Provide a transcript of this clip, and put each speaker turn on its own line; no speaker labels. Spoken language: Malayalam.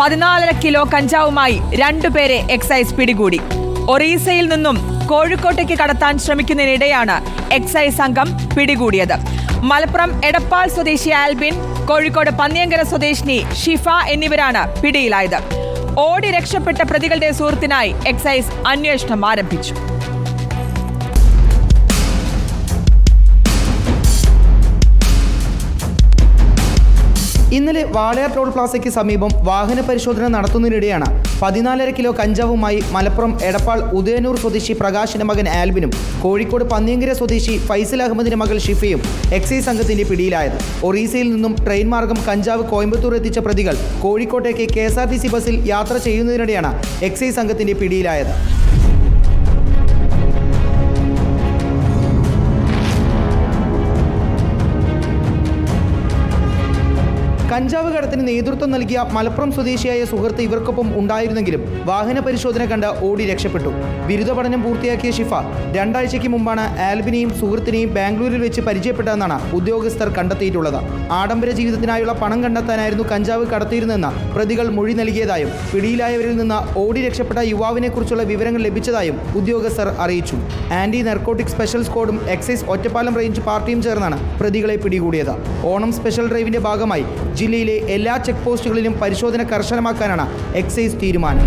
14.5 കിലോ കഞ്ചാവുമായി 2 പേരെ എക്സൈസ് പിടികൂടി. ഒറീസയിൽ നിന്നും കോഴിക്കോട്ടേക്ക് കടത്താൻ ശ്രമിക്കുന്നതിനിടെയാണ് എക്സൈസ് സംഘം പിടികൂടിയത്. മലപ്പുറം എടപ്പാൾ സ്വദേശി ആൽബിൻ, കോഴിക്കോട് പന്നിയങ്കര സ്വദേശിനി ഷിഫ എന്നിവരാണ് പിടിയിലായത്. ഓടി രക്ഷപ്പെട്ട പ്രതികളുടെ സുഹൃത്തിനായി എക്സൈസ് അന്വേഷണം ആരംഭിച്ചു.
ഇന്നലെ വാളയാർ ടോൾ പ്ലാസയ്ക്ക് സമീപം വാഹന പരിശോധന നടത്തുന്നതിനിടെയാണ് 14.5 കിലോ കഞ്ചാവുമായി മലപ്പുറം എടപ്പാൾ ഉദയനൂർ സ്വദേശി പ്രകാശിന്റെ മകൻ ആൽബിനും കോഴിക്കോട് പന്നിയങ്കര സ്വദേശി ഫൈസൽ അഹമ്മദിന്റെ മകൾ ഷിഫയും എക്സൈസ് സംഘത്തിന്റെ പിടിയിലായത്. ഒറീസയിൽ നിന്നും ട്രെയിൻ മാർഗം കഞ്ചാവ് കോയമ്പത്തൂർ എത്തിച്ച പ്രതികൾ കോഴിക്കോട്ടേക്ക് KSRTC ബസ്സിൽ യാത്ര ചെയ്യുന്നതിനിടെയാണ് എക്സൈസ് സംഘത്തിന്റെ പിടിയിലായത്. കഞ്ചാവ് കടത്തിന് നേതൃത്വം നൽകിയ മലപ്പുറം സ്വദേശിയായ സുഹൃത്ത് ഇവർക്കൊപ്പം ഉണ്ടായിരുന്നെങ്കിലും വാഹന പരിശോധന കണ്ട് ഓടി രക്ഷപ്പെട്ടു. ബിരുദ പഠനം പൂർത്തിയാക്കിയ ഷിഫ 2 ആഴ്ചയ്ക്ക് മുമ്പാണ് ആൽബിനെയും സുഹൃത്തിനെയും ബാംഗ്ലൂരിൽ വെച്ച് പരിചയപ്പെട്ടതെന്നാണ് ഉദ്യോഗസ്ഥർ കണ്ടെത്തിയിട്ടുള്ളത്. ആഡംബര ജീവിതത്തിനായുള്ള പണം കണ്ടെത്താനായിരുന്നു കഞ്ചാവ് കടത്തിയിരുന്നെന്ന് പ്രതികൾ മൊഴി നൽകിയതായും പിടിയിലായവരിൽ നിന്ന് ഓടി രക്ഷപ്പെട്ട യുവാവിനെക്കുറിച്ചുള്ള വിവരങ്ങൾ ലഭിച്ചതായും ഉദ്യോഗസ്ഥർ അറിയിച്ചു. ആന്റി നർക്കോട്ടിക് സ്പെഷ്യൽ സ്ക്വാഡും എക്സൈസ് ഒറ്റപ്പാലം റേഞ്ച് പാർട്ടിയും ചേർന്നാണ് പ്രതികളെ പിടികൂടിയത്. ഓണം സ്പെഷ്യൽ ഡ്രൈവിന്റെ ഭാഗമായി ജില്ലയിലെ എല്ലാ ചെക്ക് പോസ്റ്റുകളിലും പരിശോധന കർശനമാക്കാനാണ് എക്സൈസ് തീരുമാനം.